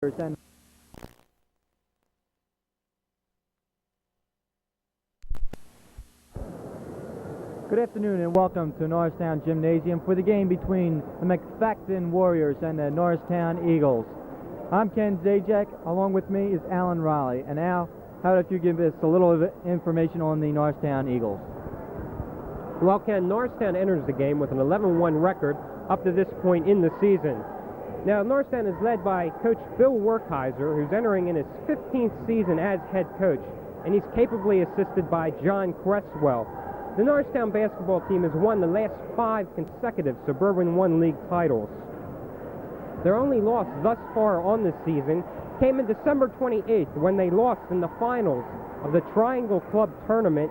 And good afternoon and welcome to Norristown Gymnasium for the game between the Methacton Warriors and the Norristown Eagles. I'm Ken Zajac. Along with me is Alan Raleigh. And Al, how about you give us a little information on the Norristown Eagles? Well, Ken, Norristown enters the game with an 11-1 record up to this point in the season. Now, Norristown is led by Coach Bill Werkheiser, who's entering in his 15th season as head coach, and he's capably assisted by John Cresswell. The Norristown basketball team has won the last 5 consecutive Suburban 1 League titles. Their only loss thus far on this season came in December 28th when they lost in the finals of the Triangle Club Tournament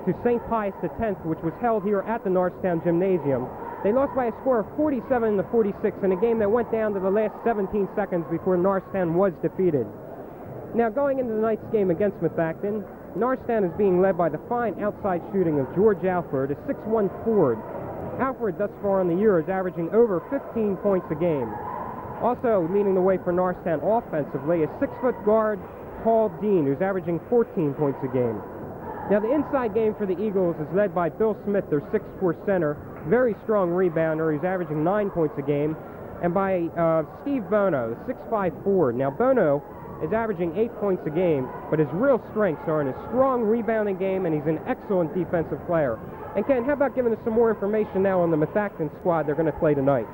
to St. Pius X, which was held here at the Norristown Gymnasium. They lost by a score of 47-46 in a game that went down to the last 17 seconds before Norristown was defeated. Now, going into tonight's game against Methacton, Norristown is being led by the fine outside shooting of George Alford, a 6'1" forward. Alford thus far in the year is averaging over 15 points a game. Also leading the way for Norristown offensively is 6-foot guard Paul Dean, who's averaging 14 points a game. Now, the inside game for the Eagles is led by Bill Smith, their 6'4" center, very strong rebounder. He's averaging 9 points a game. And by Steve Bono, the 6'5" forward. Now, Bono is averaging 8 points a game, but his real strengths are in his strong rebounding game, and he's an excellent defensive player. And Ken, how about giving us some more information now on the Methacton squad they're going to play tonight?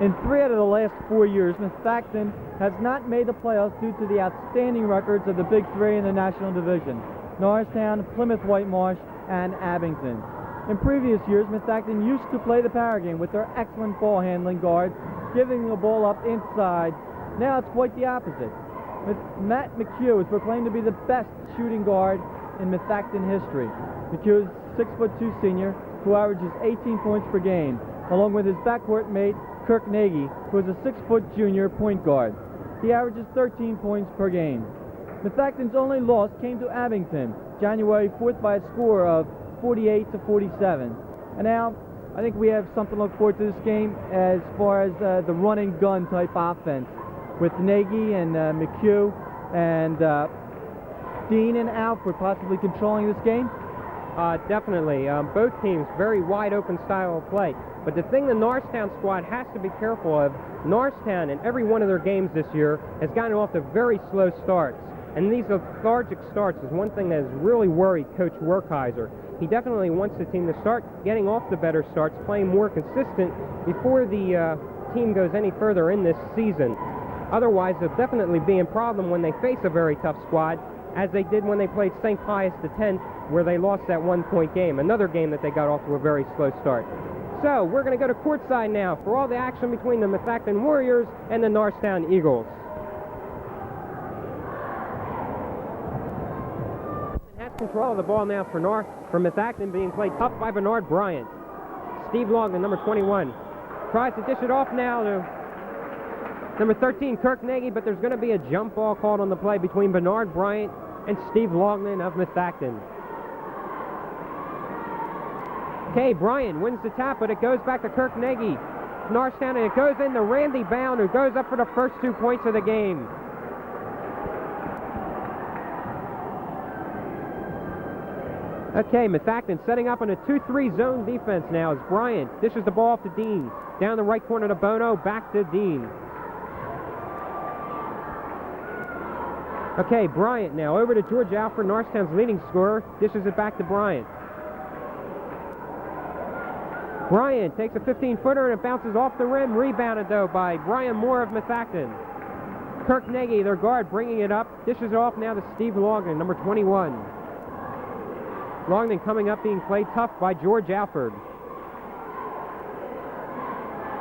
In 3 out of the last 4 years, Methacton has not made the playoffs due to the outstanding records of the Big Three in the National Division: Norristown, Plymouth Whitemarsh, and Abington. In previous years, Methacton used to play the power game with their excellent ball handling guards, giving the ball up inside. Now it's quite the opposite. Matt McHugh is proclaimed to be the best shooting guard in Methacton history. McHugh is 6'2" senior who averages 18 points per game, along with his backcourt mate Kirk Nagy, who is a 6' junior point guard. He averages 13 points per game. Methacton's only loss came to Abington, January 4th by a score of 48-47. And now, I think we have something to look forward to this game as far as the run-and-gun type offense, with Nagy and McHugh and Dean and Alford possibly controlling this game. Definitely. Both teams, very wide-open style of play. But the thing the Norristown squad has to be careful of, Norristown in every one of their games this year has gotten off to very slow starts. And these lethargic starts is one thing that has really worried Coach Werkheiser. He definitely wants the team to start getting off the better starts, playing more consistent before the team goes any further in this season. Otherwise, they'll definitely be in problem when they face a very tough squad, as they did when they played St. Pius X, where they lost that 1-point game, another game that they got off to a very slow start. So, we're going to go to courtside now for all the action between the Methacton Warriors and the Norristown Eagles. Has control of the ball now for Methacton, being played tough by Bernard Bryant. Steve Longman, number 21, tries to dish it off now to number 13, Kirk Nagy, but there's going to be a jump ball called on the play between Bernard Bryant and Steve Longman of Methacton. Okay, Bryant wins the tap, but it goes back to Kirk Nagy. Norristown, and it goes into Randy Bound, who goes up for the first 2 points of the game. Okay, Methacton setting up on a 2-3 zone defense now as Bryant dishes the ball off to Dean. Down the right corner to Bono, back to Dean. Okay, Bryant now over to George Alford, Norristown's leading scorer, dishes it back to Bryant. Bryant takes a 15-footer and it bounces off the rim, rebounded though by Brian Moore of Methacton. Kirk Nagy, their guard, bringing it up, dishes it off now to Steve Longman, number 21. Longman coming up, being played tough by George Alford.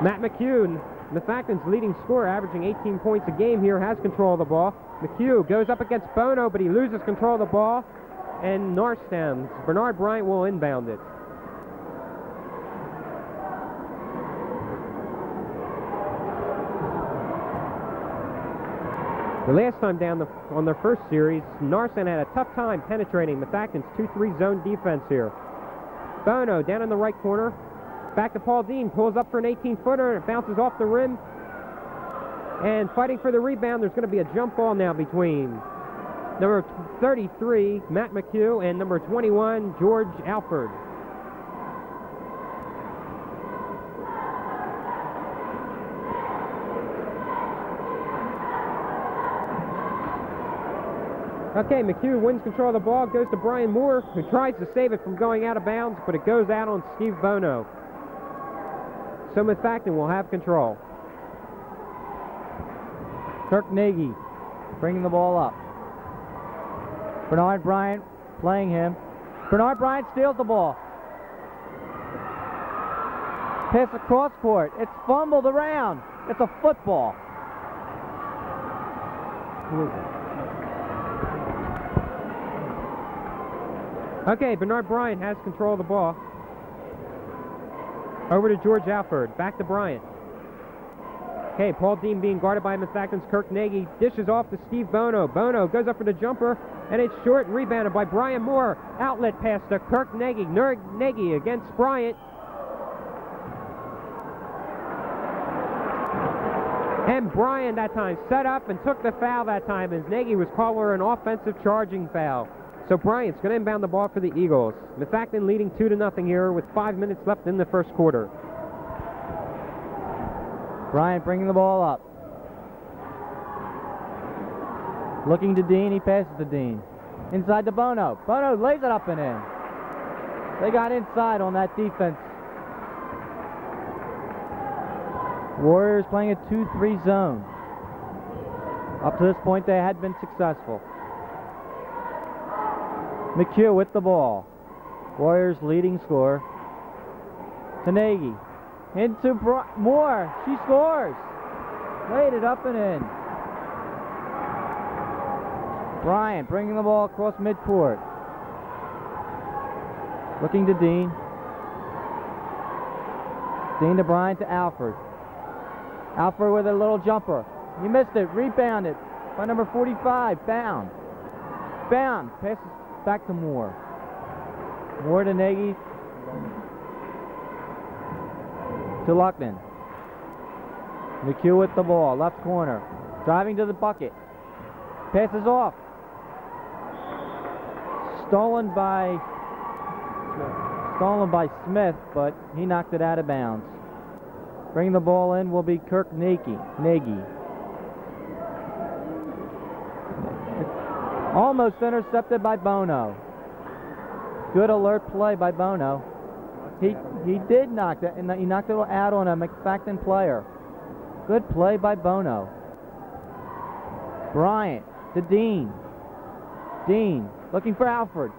Matt McHugh, Methacton's leading scorer, averaging 18 points a game here, has control of the ball. McHugh goes up against Bono, but he loses control of the ball, and Norristown's Bernard Bryant will inbound it. The last time down on their first series, Norristown had a tough time penetrating Methacton's 2-3 zone defense here. Bono down in the right corner. Back to Paul Dean. Pulls up for an 18-footer and it bounces off the rim. And fighting for the rebound, there's going to be a jump ball now between number 33, Matt McHugh, and number 21, George Alford. Okay, McHugh wins control of the ball, goes to Brian Moore, who tries to save it from going out of bounds, but it goes out on Steve Bono. So Methacton will have control. Kirk Nagy bringing the ball up. Bernard Bryant playing him. Bernard Bryant steals the ball. Pass across court. It's fumbled around. It's a football. Okay, Bernard Bryant has control of the ball. Over to George Alford. Back to Bryant. Okay, Paul Dean being guarded by Methacton's Kirk Nagy. Dishes off to Steve Bono. Bono goes up for the jumper, and it's short and rebounded by Brian Moore. Outlet pass to Kirk Nagy. Nagy against Bryant. And Bryant that time set up and took the foul that time as Nagy was called for an offensive charging foul. So Bryant's going to inbound the ball for the Eagles. Methacton leading 2-0 here with 5 minutes left in the first quarter. Bryant bringing the ball up. Looking to Dean, he passes to Dean. Inside to Bono. Bono lays it up and in. They got inside on that defense. Warriors playing a 2-3 zone. Up to this point, they had been successful. McHugh with the ball. Warriors leading scorer. To Nagy. Into Moore. She scores. Laid it up and in. Bryant bringing the ball across midcourt. Looking to Dean. Dean to Bryant to Alford. Alford with a little jumper. He missed it. Rebounded by number 45. Bound. Passes back to Moore. Moore to Nagy. To Luckman. McHugh with the ball. Left corner. Driving to the bucket. Passes off. Stolen by Smith, but he knocked it out of bounds. Bringing the ball in will be Kirk Nagy. Almost intercepted by Bono. Good alert play by Bono. He did knock that, and he knocked it out on a Methacton player. Good play by Bono. Bryant to Dean. Dean looking for Alford.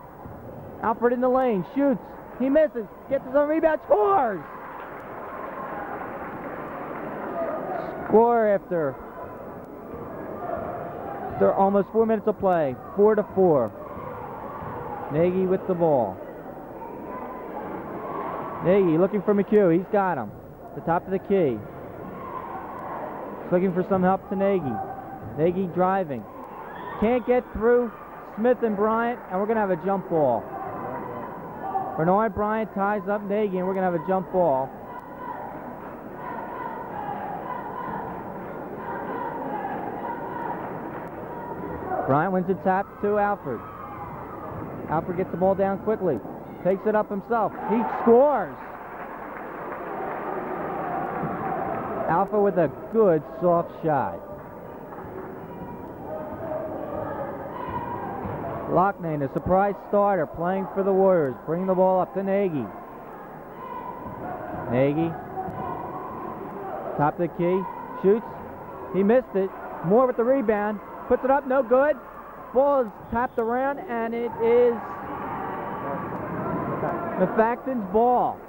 Alford in the lane, shoots. He misses. Gets his own rebound, scores. Score after almost 4 minutes of play. 4-4. Nagy with the ball. Nagy looking for McHugh. He's got him. The top of the key. He's looking for some help to Nagy. Nagy driving. Can't get through Smith and Bryant, and we're going to have a jump ball. Bernard Bryant ties up Nagy, and we're going to have a jump ball. Bryant wins the tap to Alford. Alford gets the ball down quickly. Takes it up himself. He scores. Alford with a good soft shot. Locknane, a surprise starter, playing for the Warriors. Bringing the ball up to Nagy. Nagy. Top of the key. Shoots. He missed it. Moore with the rebound. Puts it up. No good. Ball is tapped around, and it is Methacton's ball.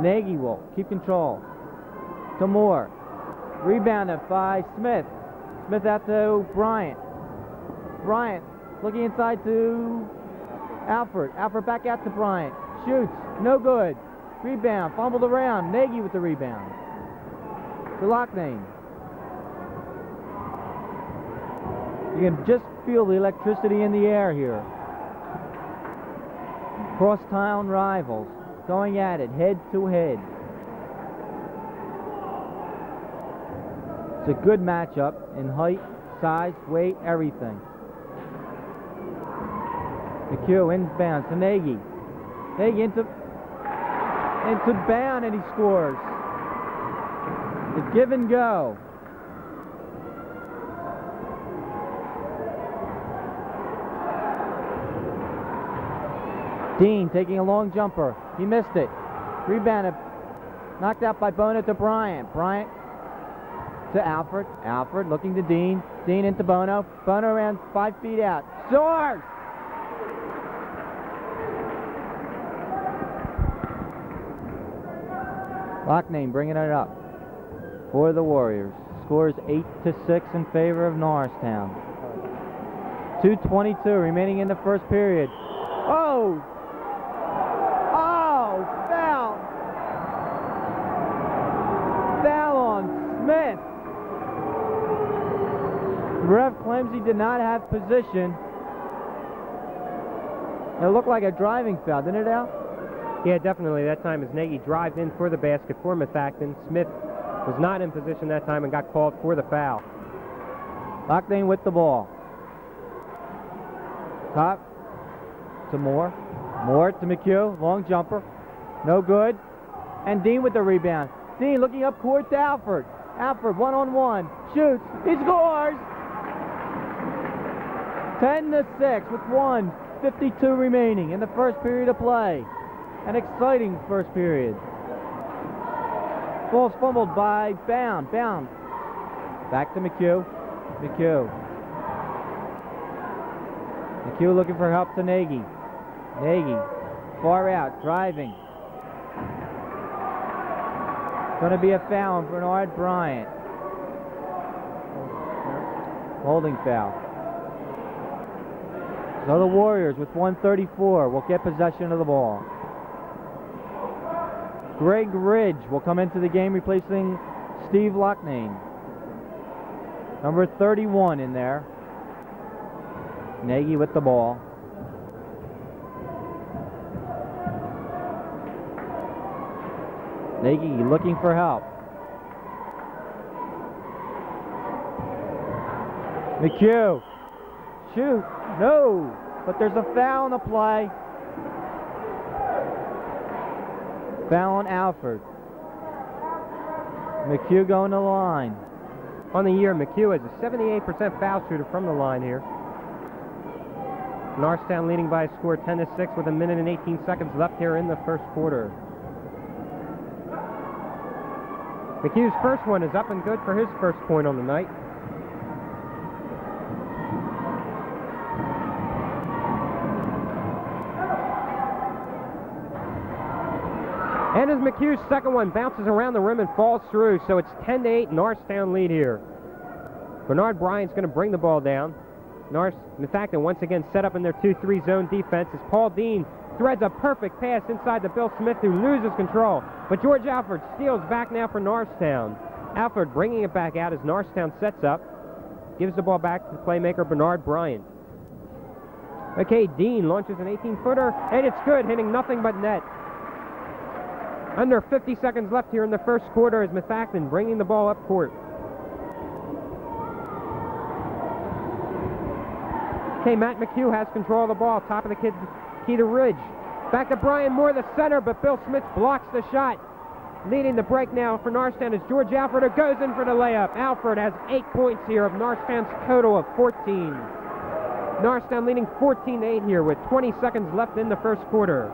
Nagy will keep control. To Moore. Rebounded by Smith. Smith out to Bryant. Bryant looking inside to Alford. Alford back out to Bryant. Shoots. No good. Rebound. Fumbled around. Nagy with the rebound. To Locknane. You can just feel the electricity in the air here. Crosstown rivals going at it head to head. It's a good matchup in height, size, weight, everything. McHugh inbounds to Nagy. Nagy into bound, and he scores. The give and go. Dean taking a long jumper. He missed it. Rebounded. Knocked out by Bono to Bryant. Bryant to Alfred. Alfred looking to Dean. Dean into Bono. Bono around 5 feet out. Scores! Locknane bringing it up for the Warriors. Scores 8-6 in favor of Norristown. 2:22 remaining in the first period. Oh! Oh! Foul! Foul on Smith. The ref claims he did not have position. It looked like a driving foul, didn't it, Al? Yeah, definitely. That time as Nagy drived in for the basket for Methacton. Smith was not in position that time and got called for the foul. Locknane with the ball. Top to Moore. Moore to McHugh. Long jumper. No good. And Dean with the rebound. Dean looking up court to Alfred. Alfred one-on-one. Shoots. He scores! 10-6 with 1:52 remaining in the first period of play. An exciting first period. Ball's fumbled by Bound. Bound. Back to McHugh. McHugh looking for help to Nagy. Nagy. Far out. Driving. Going to be a foul on Bernard Bryant. Holding foul. So the Warriors with 1:34 will get possession of the ball. Greg Ridge will come into the game replacing Steve Locknane. Number 31 in there. Nagy with the ball. Nagy looking for help. McHugh. Shoot. No. But there's a foul on the play. Foul on Alfred. McHugh going to the line. On the year, McHugh is a 78% foul shooter from the line here. Norristown leading by a score 10-6 with 1 minute and 18 seconds left here in the first quarter. McHugh's first one is up and good for his first point on the night. And as McHugh's second one bounces around the rim and falls through, so it's 10-8 Norristown lead here. Bernard Bryant's going to bring the ball down. Methacton once again set up in their 2-3 zone defense as Paul Dean threads a perfect pass inside to Bill Smith, who loses control. But George Alford steals back now for Norristown. Alford bringing it back out as Norristown sets up. Gives the ball back to the playmaker Bernard Bryant. Okay, Dean launches an 18-footer, and it's good, hitting nothing but net. Under 50 seconds left here in the first quarter as Methacton bringing the ball up court. Okay, Matt McHugh has control of the ball. Top of the key to Ridge. Back to Brian Moore, the center, but Bill Smith blocks the shot. Leading the break now for Norristown is George Alford, who goes in for the layup. Alford has 8 points here of Norristown's total of 14. Norristown leading 14-8 here with 20 seconds left in the first quarter.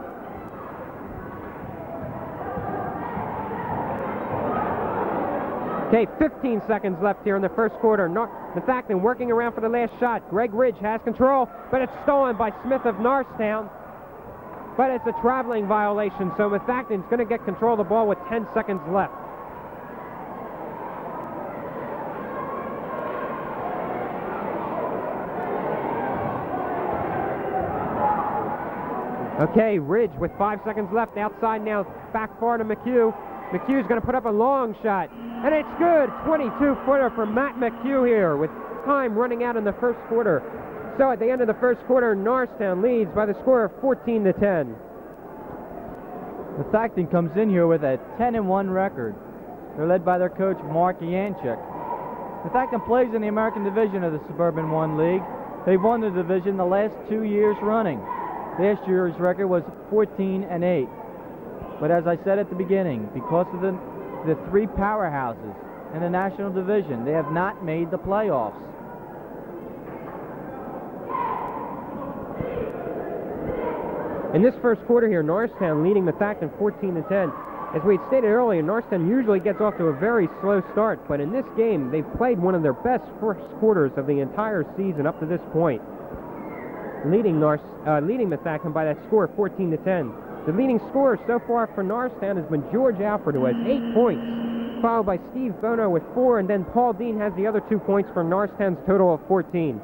Okay, 15 seconds left here in the first quarter. Methacton working around for the last shot. Greg Ridge has control, but it's stolen by Smith of Norristown. But it's a traveling violation, so Methacton's going to get control of the ball with 10 seconds left. Okay, Ridge with 5 seconds left. Outside now, back far to McHugh. McHugh's going to put up a long shot, and it's good. 22-footer for Matt McHugh here with time running out in the first quarter. So at the end of the first quarter, Norristown leads by the score of 14-10. Methacton comes in here with a 10-1 record. They're led by their coach, Mark Yanchuk. Methacton plays in the American Division of the Suburban 1 League. They've won the division the last 2 years running. Last year's record was 14-8. But as I said at the beginning, because of the three powerhouses in the National Division, they have not made the playoffs. In this first quarter here, Norristown leading Methacton 14-10. As we had stated earlier, Norristown usually gets off to a very slow start, but in this game, they've played one of their best first quarters of the entire season up to this point, leading Methacton by that score of 14-10. The leading scorer so far for Norristown has been George Alford, who has 8 points, followed by Steve Bono with 4, and then Paul Dean has the other 2 points for Norristown's total of 14.